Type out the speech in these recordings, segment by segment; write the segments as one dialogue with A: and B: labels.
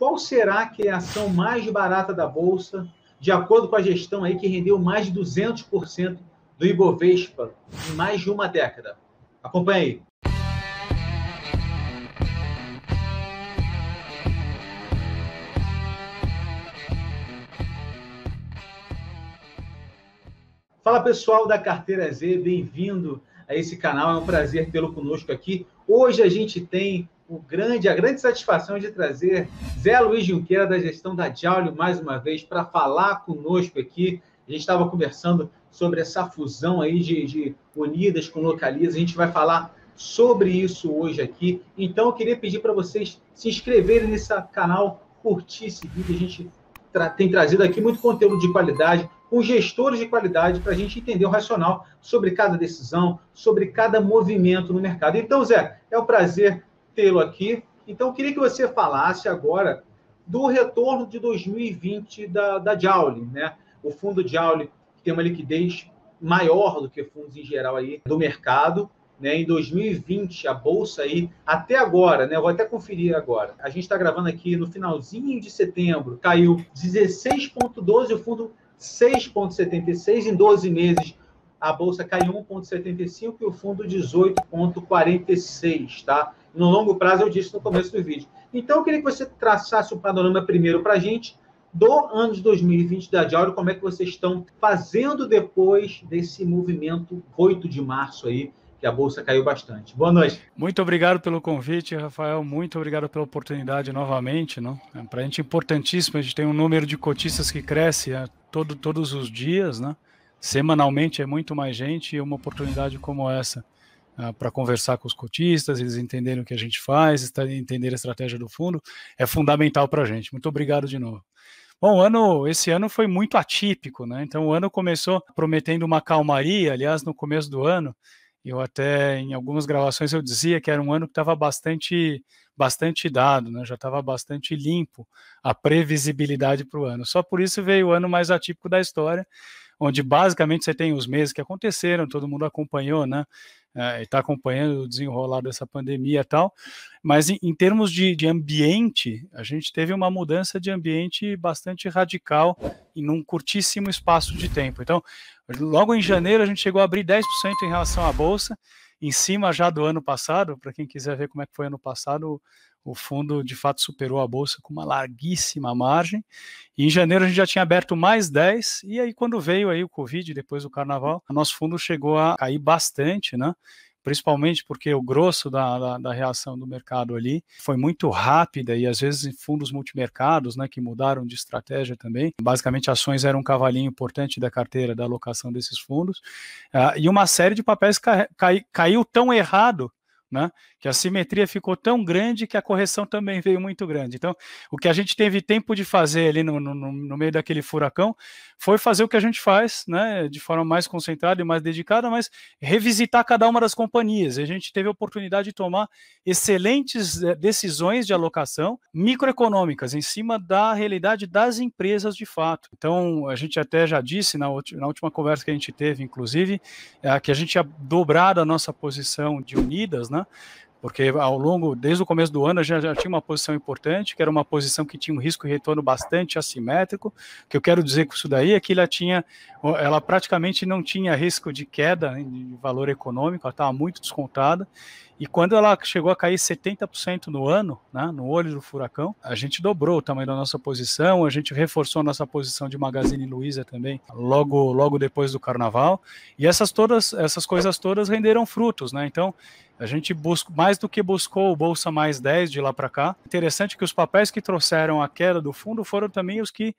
A: qual será que é a ação mais barata da Bolsa, de acordo com a gestão aí que rendeu mais de 200% do Ibovespa em mais de uma década? Acompanhe aí. Fala pessoal da Carteira Z, bem-vindo a esse canal, é um prazer tê-lo conosco aqui. Hoje a gente tem a grande satisfação de trazer Zé Luiz Junqueira, da gestão da Joule, mais uma vez, para falar conosco aqui. A gente estava conversando sobre essa fusão aí de Unidas com Localiza, a gente vai falar sobre isso hoje aqui. Então eu queria pedir para vocês se inscreverem nesse canal, curtir esse vídeo, a gente tem trazido aqui muito conteúdo de qualidade, com gestores de qualidade, para a gente entender o racional sobre cada decisão, sobre cada movimento no mercado. Então, Zé, é um prazer tê-lo aqui. Então, eu queria que você falasse agora do retorno de 2020 da Joule, né? O fundo Joule tem uma liquidez maior do que fundos em geral aí do mercado, né? Em 2020, a Bolsa aí, até agora, né? Eu vou até conferir agora. A gente está gravando aqui no finalzinho de setembro, caiu 16,12, o fundo 6,76, em 12 meses a Bolsa caiu 1,75 e o fundo 18,46, tá? No longo prazo, eu disse no começo do vídeo. Então, eu queria que você traçasse o panorama primeiro para a gente do ano de 2020 da Joule, como é que vocês estão fazendo depois desse movimento 8 de março aí, que a Bolsa caiu bastante. Boa noite.
B: Muito obrigado pelo convite, Rafael. Muito obrigado pela oportunidade novamente. Para a gente é importantíssimo, a gente tem um número de cotistas que cresce todos os dias, né? Semanalmente é muito mais gente, e uma oportunidade como essa para conversar com os cotistas, eles entenderem o que a gente faz, entender a estratégia do fundo, é fundamental para a gente. Muito obrigado de novo. Bom, esse ano foi muito atípico, né? Então o ano começou prometendo uma calmaria. Aliás, no começo do ano, eu até, em algumas gravações, eu dizia que era um ano que estava bastante dado, né? Já estava bastante limpo a previsibilidade para o ano. Só por isso veio o ano mais atípico da história, onde basicamente você tem os meses que aconteceram, todo mundo acompanhou, né? Está acompanhando o desenrolar dessa pandemia e tal, mas em termos de ambiente, a gente teve uma mudança de ambiente bastante radical em um curtíssimo espaço de tempo. Então, logo em janeiro, a gente chegou a abrir 10% em relação à Bolsa, em cima já do ano passado. Para quem quiser ver como é que foi ano passado, o fundo de fato superou a Bolsa com uma larguíssima margem, e em janeiro a gente já tinha aberto mais 10, e aí quando veio aí o Covid, depois do Carnaval, o nosso fundo chegou a cair bastante, né? Principalmente porque o grosso da reação do mercado ali foi muito rápida, e às vezes em fundos multimercados, né, que mudaram de estratégia também. Basicamente, ações eram um cavalinho importante da carteira, da alocação desses fundos, e uma série de papéis caiu tão errado, né, que a simetria ficou tão grande que a correção também veio muito grande. Então, o que a gente teve tempo de fazer ali no meio daquele furacão foi fazer o que a gente faz, né, de forma mais concentrada e mais dedicada, mas revisitar cada uma das companhias. A gente teve a oportunidade de tomar excelentes decisões de alocação microeconômicas em cima da realidade das empresas de fato. Então, a gente até já disse na última conversa que a gente teve, inclusive, que a gente tinha dobrado a nossa posição de Unidas, né? Porque desde o começo do ano, já tinha uma posição importante, que era uma posição que tinha um risco e retorno bastante assimétrico. O que eu quero dizer com isso daí é que ela praticamente não tinha risco de queda, né, de valor econômico, ela estava muito descontada. E quando ela chegou a cair 70% no ano, né, no olho do furacão, a gente dobrou o tamanho da nossa posição, a gente reforçou a nossa posição de Magazine Luiza também, logo depois do Carnaval, e essas coisas todas renderam frutos, né? Então, a gente mais do que buscou o Bolsa mais 10 de lá para cá. Interessante que os papéis que trouxeram a queda do fundo foram também os que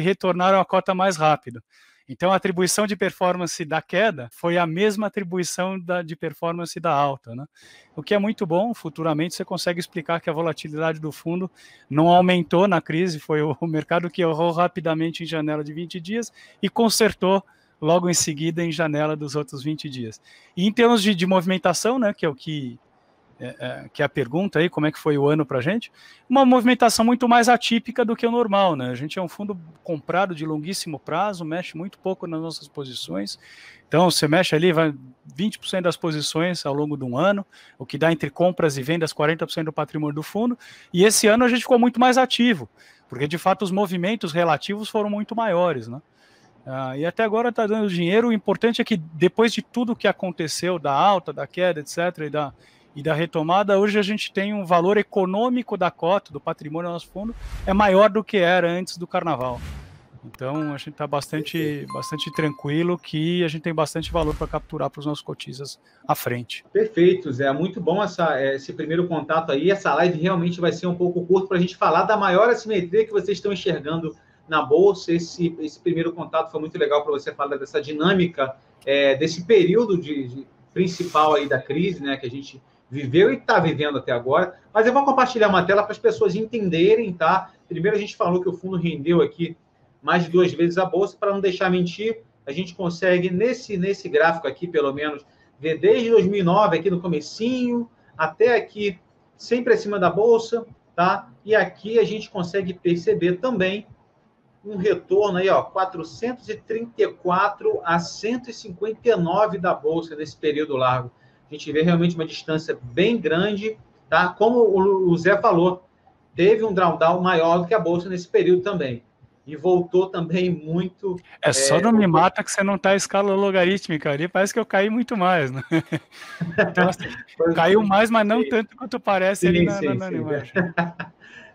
B: retornaram a cota mais rápido. Então, a atribuição de performance da queda foi a mesma atribuição de performance da alta, né? O que é muito bom. Futuramente você consegue explicar que a volatilidade do fundo não aumentou na crise, foi o mercado que errou rapidamente em janela de 20 dias e consertou logo em seguida em janela dos outros 20 dias. E em termos de movimentação, né, que é o que que é a pergunta aí, como é que foi o ano para a gente, uma movimentação muito mais atípica do que o normal, né? A gente é um fundo comprado de longuíssimo prazo, mexe muito pouco nas nossas posições, então você mexe ali, vai 20% das posições ao longo de um ano, o que dá entre compras e vendas 40% do patrimônio do fundo, e esse ano a gente ficou muito mais ativo, porque de fato os movimentos relativos foram muito maiores, né? E até agora está dando dinheiro. O importante é que depois de tudo que aconteceu, da alta, da queda, etc., e da retomada, hoje a gente tem um valor econômico da cota, do patrimônio do nosso fundo, é maior do que era antes do carnaval. Então a gente está bastante tranquilo, que a gente tem bastante valor para capturar para os nossos cotistas à frente.
A: Perfeito, Zé. Muito bom esse primeiro contato aí. Essa live realmente vai ser um pouco curta para a gente falar da maior assimetria que vocês estão enxergando na Bolsa. Esse primeiro contato foi muito legal para você falar dessa dinâmica, desse período principal aí da crise, né, que a gente viveu e está vivendo até agora. Mas eu vou compartilhar uma tela para as pessoas entenderem, tá? Primeiro a gente falou que o fundo rendeu aqui mais de 2 vezes a Bolsa. Para não deixar mentir, a gente consegue, nesse gráfico aqui, pelo menos, ver desde 2009, aqui no comecinho, até aqui, sempre acima da Bolsa, tá? E aqui a gente consegue perceber também um retorno aí, ó, 434 a 159 da Bolsa nesse período largo. A gente vê realmente uma distância bem grande, tá? Como o Zé falou, teve um drawdown maior do que a Bolsa nesse período também. E voltou também muito...
B: Só não me mata que você não está à escala logarítmica ali, parece que eu caí muito mais, né? Então, assim, caiu mais, mas não tanto quanto parece ali na imagem.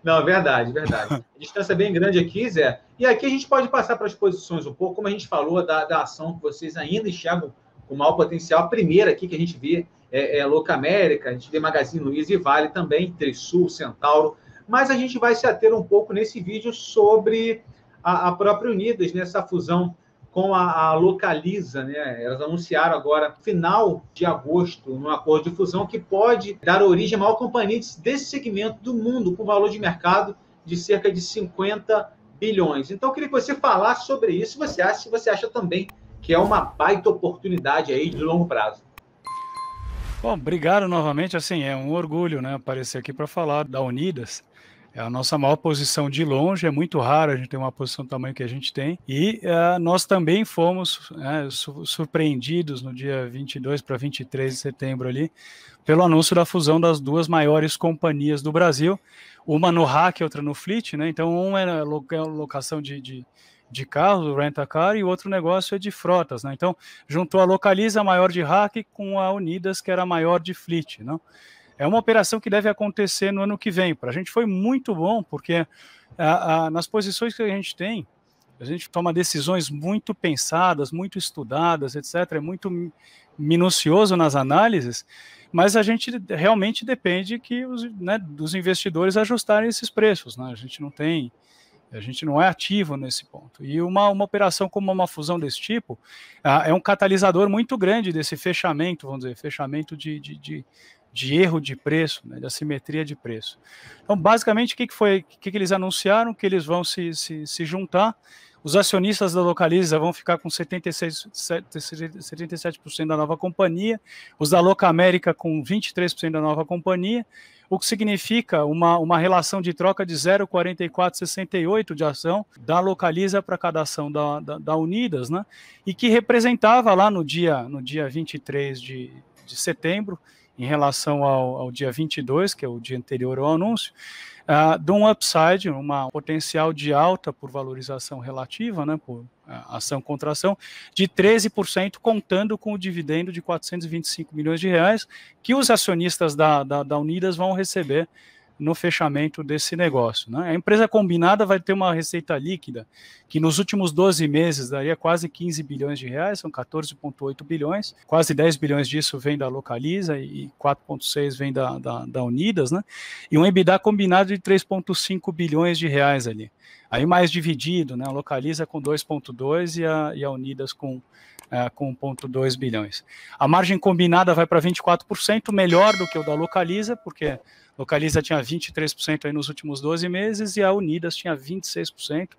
A: Não, verdade. A distância é bem grande aqui, Zé. E aqui a gente pode passar para as posições um pouco, como a gente falou da ação que vocês ainda enxergam com maior potencial. A primeira aqui que a gente vê é a Locamérica, a gente vê Magazine Luiza e Vale também, Trisul, Centauro. Mas a gente vai se ater um pouco nesse vídeo sobre a própria Unidas, nessa fusão com a Localiza, né? Elas anunciaram agora, final de agosto, um acordo de fusão que pode dar origem à maior companhia desse segmento do mundo, com valor de mercado de cerca de 50 bilhões. Então, eu queria que você falasse sobre isso, se você acha também que é uma baita oportunidade aí de longo prazo.
B: Bom, obrigado novamente. Assim, é um orgulho, né, aparecer aqui para falar da Unidas. É a nossa maior posição de longe, é muito raro a gente ter uma posição do tamanho que a gente tem. E nós também fomos surpreendidos no dia 22 para 23 de setembro ali, pelo anúncio da fusão das 2 maiores companhias do Brasil, uma no RAC e outra no Fleet, né? Então, uma é locação de carros, o rent-a-car, e o outro negócio é de frotas, né? Então, juntou a Localiza, a maior de RAC, com a Unidas, que era a maior de Fleet, né? É uma operação que deve acontecer no ano que vem. Para a gente foi muito bom, porque nas posições que a gente toma decisões muito pensadas, muito estudadas, etc. É muito minucioso nas análises, mas a gente realmente depende dos investidores ajustarem esses preços, né? A gente não é ativo nesse ponto. E uma operação como uma fusão desse tipo é um catalisador muito grande desse fechamento, vamos dizer, fechamento de erro de preço, né, de assimetria de preço. Então, basicamente, o que eles anunciaram? Que eles vão se juntar, os acionistas da Localiza vão ficar com 77% da nova companhia, os da Locamérica com 23% da nova companhia, o que significa uma relação de troca de 0,4468 de ação da Localiza para cada ação da Unidas, né, e que representava lá no dia 23 de setembro, em relação ao dia 22, que é o dia anterior ao anúncio, de um upside, uma potencial de alta por valorização relativa, né, por ação contra ação, de 13%, contando com o dividendo de 425 milhões de reais, que os acionistas da Unidas vão receber no fechamento desse negócio, né? A empresa combinada vai ter uma receita líquida que nos últimos 12 meses daria quase 15 bilhões de reais, são 14,8 bilhões, quase 10 bilhões disso vem da Localiza e 4,6 vem da Unidas, né? E um EBITDA combinado de 3,5 bilhões de reais ali. Aí mais dividido, né? A Localiza com 2,2 e a Unidas com 1,2 bilhões. A margem combinada vai para 24%, melhor do que o da Localiza, porque Localiza tinha 23% aí nos últimos 12 meses e a Unidas tinha 26%.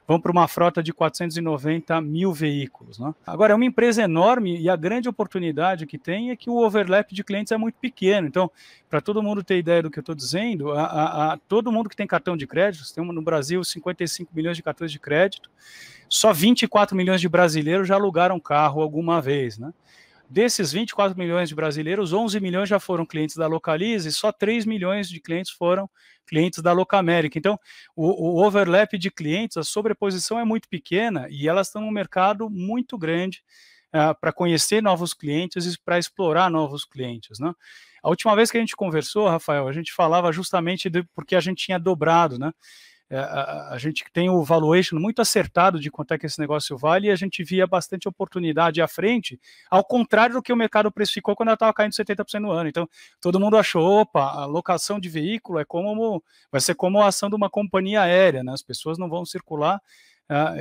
B: vão para uma frota de 490 mil veículos, né? Agora, é uma empresa enorme e a grande oportunidade que tem é que o overlap de clientes é muito pequeno. Então, para todo mundo ter ideia do que eu estou dizendo, todo mundo que tem cartão de crédito, tem no Brasil 55 milhões de cartões de crédito, só 24 milhões de brasileiros já alugaram carro alguma vez, né? Desses 24 milhões de brasileiros, 11 milhões já foram clientes da Localiza e só 3 milhões de clientes foram clientes da Locamérica. Então, o overlap de clientes, a sobreposição é muito pequena e elas estão num mercado muito grande para conhecer novos clientes e para explorar novos clientes, né? A última vez que a gente conversou, Rafael, a gente falava justamente porque a gente tinha dobrado, né? A gente tem o valuation muito acertado de quanto é que esse negócio vale e a gente via bastante oportunidade à frente, ao contrário do que o mercado precificou quando ela estava caindo 70% no ano. Então, todo mundo achou, opa, a locação de veículo vai ser como a ação de uma companhia aérea, né? As pessoas não vão circular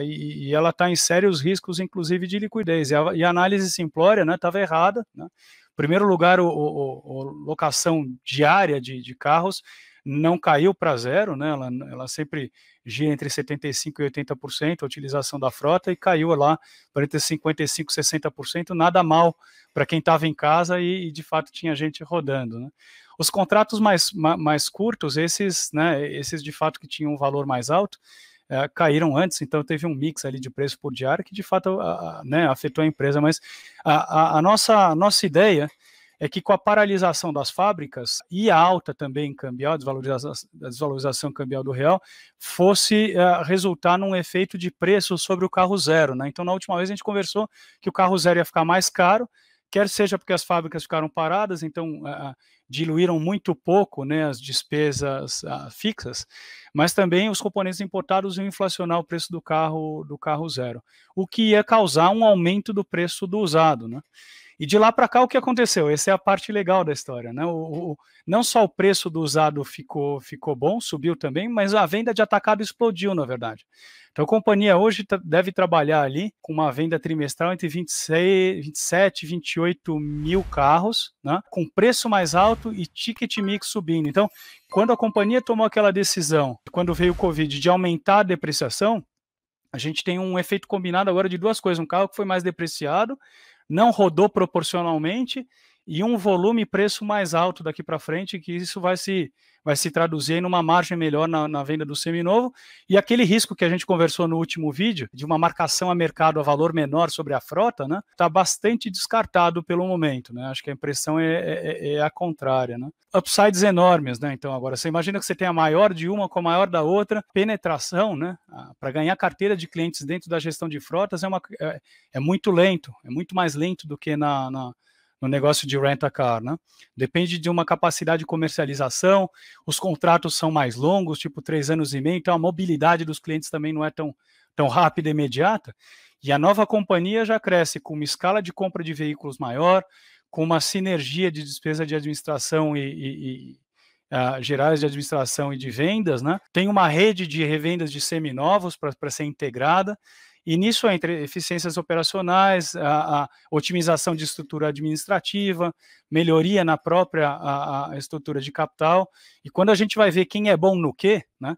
B: e ela está em sérios riscos, inclusive de liquidez. E a análise simplória, né, estava errada, né? Em primeiro lugar, locação diária de carros não caiu para zero, né? Ela sempre gira entre 75% e 80% a utilização da frota e caiu lá para entre 55% e 60%, nada mal para quem estava em casa e de fato tinha gente rodando, né? Os contratos mais curtos, esses de fato que tinham um valor mais alto, caíram antes, então teve um mix ali de preço por diário que de fato afetou a empresa, mas a nossa ideia é que com a paralisação das fábricas e a alta também cambial, a desvalorização cambial do real, fosse resultar num efeito de preço sobre o carro zero, né? Então, na última vez a gente conversou que o carro zero ia ficar mais caro, quer seja porque as fábricas ficaram paradas, então diluíram muito pouco, né, as despesas fixas, mas também os componentes importados iam inflacionar o preço do carro zero, o que ia causar um aumento do preço do usado, né? E de lá para cá, o que aconteceu? Essa é a parte legal da história, né? Não só o preço do usado ficou bom, subiu também, mas a venda de atacado explodiu, na verdade. Então, a companhia hoje deve trabalhar ali com uma venda trimestral entre 27 e 28 mil carros, né? Com preço mais alto e ticket mix subindo. Então, quando a companhia tomou aquela decisão, quando veio o Covid, de aumentar a depreciação, a gente tem um efeito combinado agora de duas coisas. Um carro que foi mais depreciado, não rodou proporcionalmente e um volume e preço mais alto daqui para frente, que isso vai se traduzir em uma margem melhor na venda do seminovo, e aquele risco que a gente conversou no último vídeo, de uma marcação a mercado a valor menor sobre a frota, né, está bastante descartado pelo momento, né? Acho que a impressão é a contrária, né? Upsides enormes, né? Então agora você imagina que você tem a maior de uma com a maior da outra, penetração, né? Para ganhar carteira de clientes dentro da gestão de frotas é muito lento, é muito mais lento do que no negócio de rent-a-car, né? Depende de uma capacidade de comercialização, os contratos são mais longos, tipo 3 anos e meio, então a mobilidade dos clientes também não é tão rápida e imediata, e a nova companhia já cresce com uma escala de compra de veículos maior, com uma sinergia de despesa de administração e gerais de administração e de vendas, né? Tem uma rede de revendas de seminovos para ser integrada, e nisso entre eficiências operacionais, a otimização de estrutura administrativa, melhoria na própria a estrutura de capital, e quando a gente vai ver quem é bom no quê, né,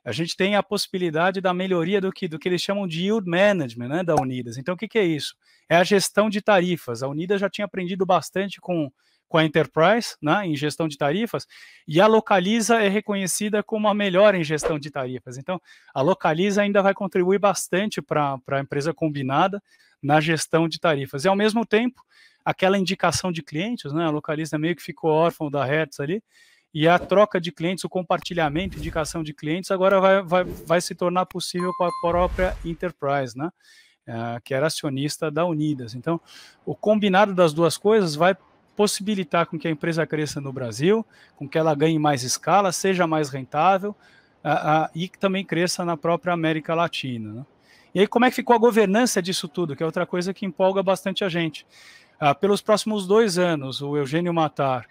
B: a gente tem a possibilidade da melhoria do que eles chamam de yield management, né, da Unidas. Então, o que é isso? É a gestão de tarifas. A Unidas já tinha aprendido bastante com a Enterprise, né, em gestão de tarifas, e a Localiza é reconhecida como a melhor em gestão de tarifas. Então, a Localiza ainda vai contribuir bastante para a empresa combinada na gestão de tarifas. E, ao mesmo tempo, aquela indicação de clientes, né, a Localiza meio que ficou órfão da Hertz ali, e a troca de clientes, o compartilhamento, indicação de clientes, agora vai se tornar possível com a própria Enterprise, né, que era acionista da Unidas. Então, o combinado das duas coisas vai possibilitar com que a empresa cresça no Brasil, com que ela ganhe mais escala, seja mais rentável e que também cresça na própria América Latina, né? E aí como é que ficou a governança disso tudo, que é outra coisa que empolga bastante a gente. Pelos próximos 2 anos, o Eugênio Mattar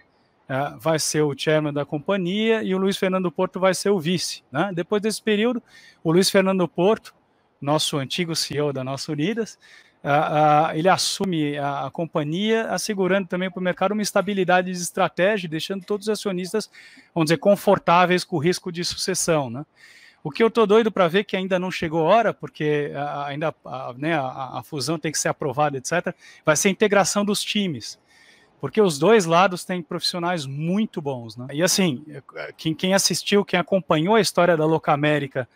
B: vai ser o chairman da companhia e o Luiz Fernando Porto vai ser o vice, né? Depois desse período, o Luiz Fernando Porto, nosso antigo CEO da nossa Unidas, ele assume a companhia, assegurando também para o mercado uma estabilidade de estratégia, deixando todos os acionistas, vamos dizer, confortáveis com o risco de sucessão, né? O que eu estou doido para ver, que ainda não chegou a hora, porque ainda a fusão tem que ser aprovada, etc., vai ser a integração dos times. Porque os dois lados têm profissionais muito bons, né? E assim, quem assistiu, quem acompanhou a história da Locamérica,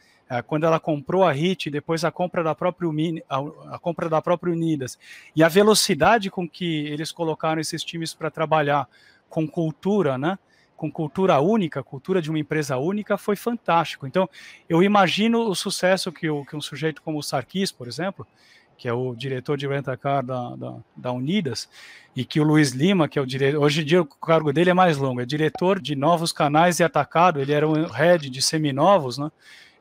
B: quando ela comprou a HIT, depois a compra da própria Unidas, e a velocidade com que eles colocaram esses times para trabalhar com cultura, né? Com cultura única, cultura de uma empresa única, foi fantástico. Então, eu imagino o sucesso que um sujeito como o Sarkis, por exemplo, que é o diretor de rent-a-car da Unidas, e que o Luiz Lima, que é o diretor, hoje em dia o cargo dele é mais longo, é diretor de novos canais e atacado, ele era um head de seminovos, né?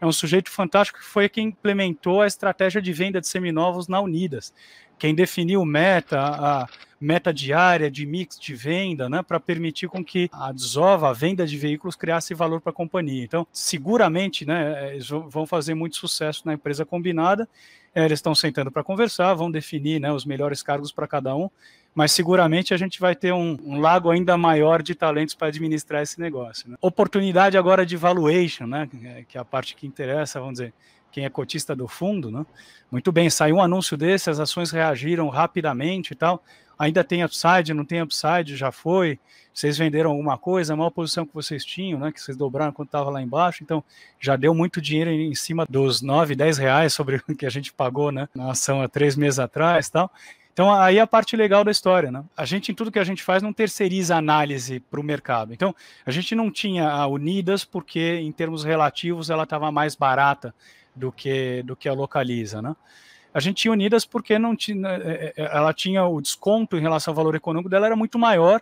B: É um sujeito fantástico que foi quem implementou a estratégia de venda de seminovos na Unidas, quem definiu a meta diária de mix de venda, né, para permitir com que a desova, a venda de veículos, criasse valor para a companhia. Então, seguramente, né, eles vão fazer muito sucesso na empresa combinada, eles estão sentando para conversar, vão definir, né, os melhores cargos para cada um, mas seguramente a gente vai ter um lago ainda maior de talentos para administrar esse negócio, né? Oportunidade agora de valuation, né, que é a parte que interessa, vamos dizer, quem é cotista do fundo, né? Muito bem, saiu um anúncio desse, as ações reagiram rapidamente e tal, ainda tem upside, não tem upside, já foi, vocês venderam alguma coisa, a maior posição que vocês tinham, né, que vocês dobraram quando estava lá embaixo, então já deu muito dinheiro em cima dos 9, 10 reais sobre o que a gente pagou, né, na ação há 3 meses atrás e tal. Então, aí é a parte legal da história, né? A gente, em tudo que a gente faz, não terceiriza a análise para o mercado. Então, a gente não tinha a Unidas porque, em termos relativos, ela estava mais barata do que a Localiza, né? A gente tinha Unidas porque não tinha, ela tinha o desconto em relação ao valor econômico dela era muito maior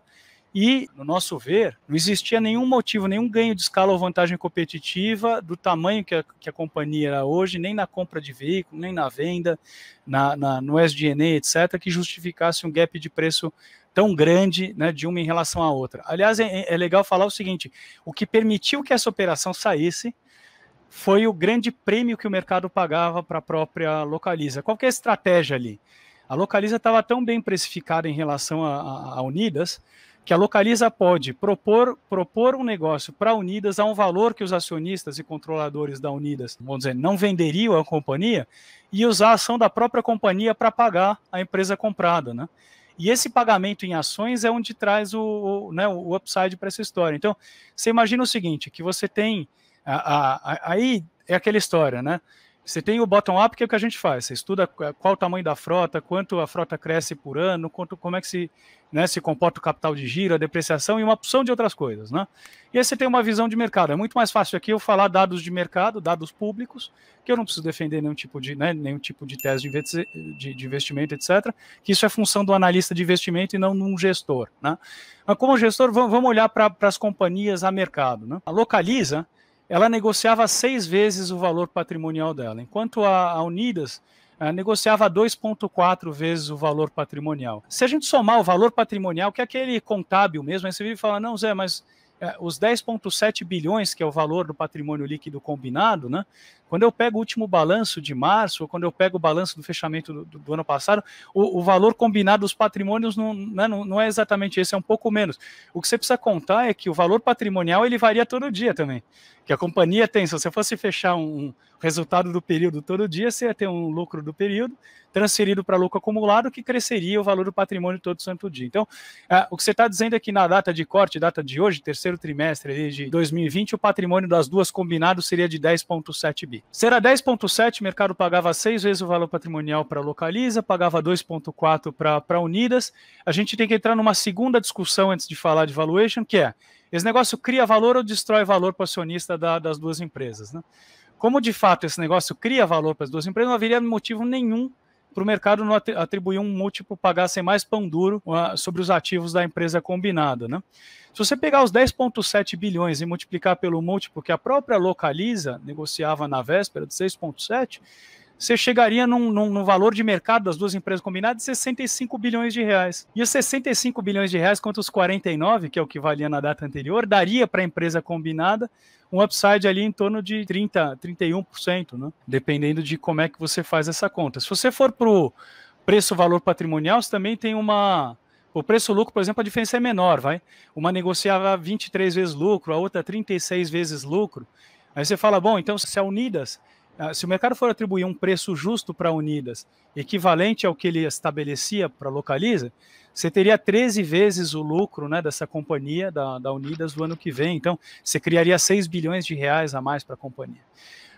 B: e, no nosso ver, não existia nenhum motivo, nenhum ganho de escala ou vantagem competitiva do tamanho que a companhia era hoje, nem na compra de veículo, nem na venda, no SG&A, etc., que justificasse um gap de preço tão grande, né, de uma em relação à outra. Aliás, é legal falar o seguinte, o que permitiu que essa operação saísse foi o grande prêmio que o mercado pagava para a própria Localiza. Qual que é a estratégia ali? A Localiza estava tão bem precificada em relação a Unidas, que a Localiza pode propor um negócio para a Unidas a um valor que os acionistas e controladores da Unidas, vamos dizer, não venderiam a companhia, e usar a ação da própria companhia para pagar a empresa comprada, né? E esse pagamento em ações é onde traz o upside para essa história. Então, você imagina o seguinte, que você tem... aí é aquela história, né? Você tem o bottom-up, que é o que a gente faz. Você estuda qual o tamanho da frota, quanto a frota cresce por ano, como é que se comporta o capital de giro, a depreciação e uma opção de outras coisas, né? E aí você tem uma visão de mercado. É muito mais fácil aqui eu falar dados de mercado, dados públicos, que eu não preciso defender nenhum tipo de tese de investimento, etc., que isso é função do analista de investimento e não de um gestor, né? Mas como gestor, vamos olhar para as companhias a mercado, né? A Localiza, ela negociava 6 vezes o valor patrimonial dela, enquanto a Unidas negociava 2,4 vezes o valor patrimonial. Se a gente somar o valor patrimonial, que é aquele contábil mesmo, aí você vira e fala, não, Zé, mas os 10,7 bilhões, que é o valor do patrimônio líquido combinado, né? Quando eu pego o último balanço de março, ou quando eu pego o balanço do fechamento do ano passado, o valor combinado dos patrimônios não é exatamente esse, é um pouco menos. O que você precisa contar é que o valor patrimonial ele varia todo dia também. Que a companhia tem, se você fosse fechar um resultado do período todo dia, você ia ter um lucro do período transferido para lucro acumulado, que cresceria o valor do patrimônio todo santo dia. Então, o que você está dizendo é que na data de corte, data de hoje, terceiro trimestre de 2020, o patrimônio das duas combinados seria de 10,7 bi. Será 10,7, o mercado pagava 6 vezes o valor patrimonial para a Localiza, pagava 2,4 para a Unidas. A gente tem que entrar numa segunda discussão antes de falar de valuation, que é, esse negócio cria valor ou destrói valor para o acionista das duas empresas, né? Como de fato esse negócio cria valor para as duas empresas, não haveria motivo nenhum para o mercado não atribuir um múltiplo, pagasse mais pão duro sobre os ativos da empresa combinada, né? Se você pegar os 10,7 bilhões e multiplicar pelo múltiplo que a própria Localiza negociava na véspera de 6,7, você chegaria num valor de mercado das duas empresas combinadas de 65 bilhões de reais. E os 65 bilhões de reais contra os 49, que é o que valia na data anterior, daria para a empresa combinada um upside ali em torno de 31%, né? Dependendo de como é que você faz essa conta. Se você for para o preço-valor patrimonial, você também tem o preço-lucro, por exemplo, a diferença é menor, vai? Uma negociava 23 vezes lucro, a outra 36 vezes lucro. Aí você fala, bom, então se a Unidas, se o mercado for atribuir um preço justo para a Unidas, equivalente ao que ele estabelecia para a Localiza, você teria 13 vezes o lucro, né, dessa companhia, da Unidas, do ano que vem. Então, você criaria 6 bilhões de reais a mais para a companhia.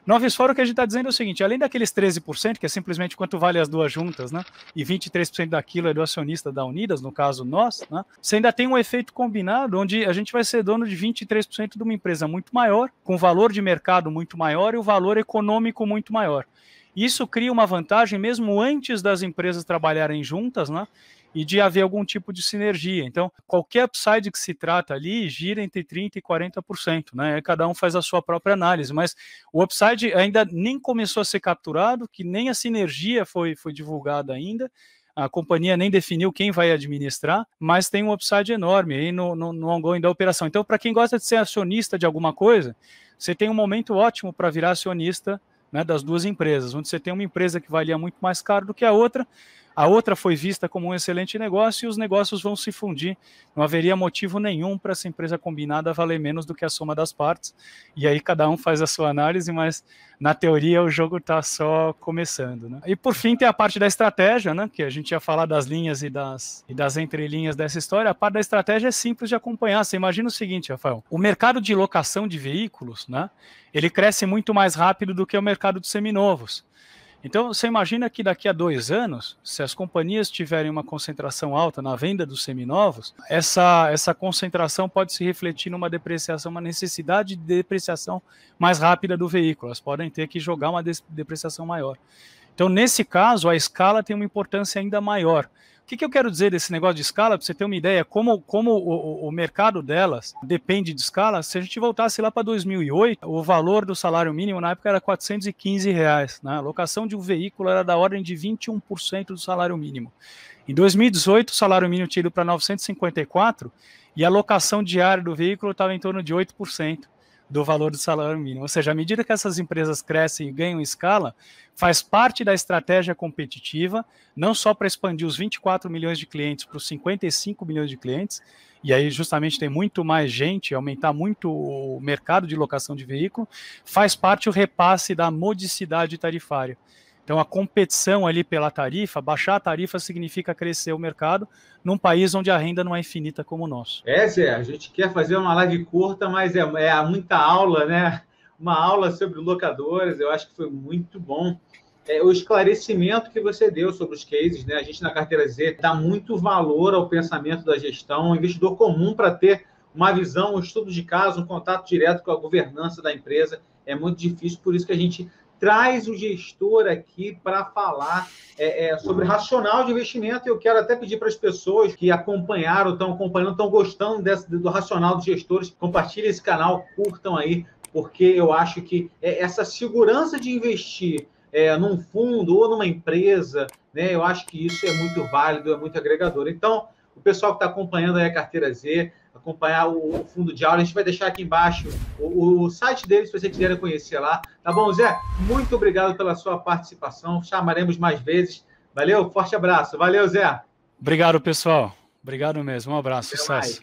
B: No Office Fora, o que a gente está dizendo é o seguinte, além daqueles 13%, que é simplesmente quanto vale as duas juntas, né, e 23% daquilo é do acionista da Unidas, no caso nós, né, você ainda tem um efeito combinado, onde a gente vai ser dono de 23% de uma empresa muito maior, com valor de mercado muito maior e o valor econômico muito maior. Isso cria uma vantagem mesmo antes das empresas trabalharem juntas, né, e de haver algum tipo de sinergia. Então, qualquer upside que se trata ali gira entre 30% e 40%, né? Cada um faz a sua própria análise, mas o upside ainda nem começou a ser capturado, que nem a sinergia foi divulgada ainda, a companhia nem definiu quem vai administrar, mas tem um upside enorme aí no ongoing da operação. Então, para quem gosta de ser acionista de alguma coisa, você tem um momento ótimo para virar acionista, né, das duas empresas, onde você tem uma empresa que valia muito mais caro do que a outra foi vista como um excelente negócio e os negócios vão se fundir. Não haveria motivo nenhum para essa empresa combinada valer menos do que a soma das partes. E aí cada um faz a sua análise, mas na teoria o jogo está só começando, né? E por fim tem a parte da estratégia, né, que a gente ia falar das linhas e das entrelinhas dessa história. A parte da estratégia é simples de acompanhar. Você imagina o seguinte, Rafael, o mercado de locação de veículos, né, ele cresce muito mais rápido do que o mercado de seminovos. Então, você imagina que daqui a 2 anos, se as companhias tiverem uma concentração alta na venda dos seminovos, essa concentração pode se refletir numa depreciação, uma necessidade de depreciação mais rápida do veículo. Elas podem ter que jogar uma depreciação maior. Então, nesse caso, a escala tem uma importância ainda maior. O que eu quero dizer desse negócio de escala, para você ter uma ideia, como o mercado delas depende de escala, se a gente voltasse lá para 2008, o valor do salário mínimo na época era R$ 415, né? A locação de um veículo era da ordem de 21% do salário mínimo. Em 2018, o salário mínimo tinha ido para 954 e a locação diária do veículo estava em torno de 8% do valor do salário mínimo. Ou seja, à medida que essas empresas crescem e ganham escala, faz parte da estratégia competitiva, não só para expandir os 24 milhões de clientes para os 55 milhões de clientes, e aí justamente tem muito mais gente, aumentar muito o mercado de locação de veículo, faz parte o repasse da modicidade tarifária. Então, a competição ali pela tarifa, baixar a tarifa significa crescer o mercado num país onde a renda não é infinita como o nosso.
A: Zé, a gente quer fazer uma live curta, mas é muita aula, né? Uma aula sobre locadoras, eu acho que foi muito bom. O esclarecimento que você deu sobre os cases, né? A gente na Carteira Z dá muito valor ao pensamento da gestão, um investidor comum para ter uma visão, um estudo de caso, um contato direto com a governança da empresa. É muito difícil, por isso que a gente traz o gestor aqui para falar sobre racional de investimento. Eu quero até pedir para as pessoas que acompanharam, estão acompanhando, estão gostando do racional dos gestores, compartilhem esse canal, curtam aí, porque eu acho que essa segurança de investir num fundo ou numa empresa, né, eu acho que isso é muito válido, é muito agregador. Então, o pessoal que está acompanhando aí a Carteira Z, acompanhar o fundo de aula, a gente vai deixar aqui embaixo o site deles, se vocês quiserem conhecer lá. Tá bom, Zé? Muito obrigado pela sua participação. Chamaremos mais vezes. Valeu, forte abraço. Valeu, Zé.
B: Obrigado, pessoal. Obrigado mesmo. Um abraço. Sucesso.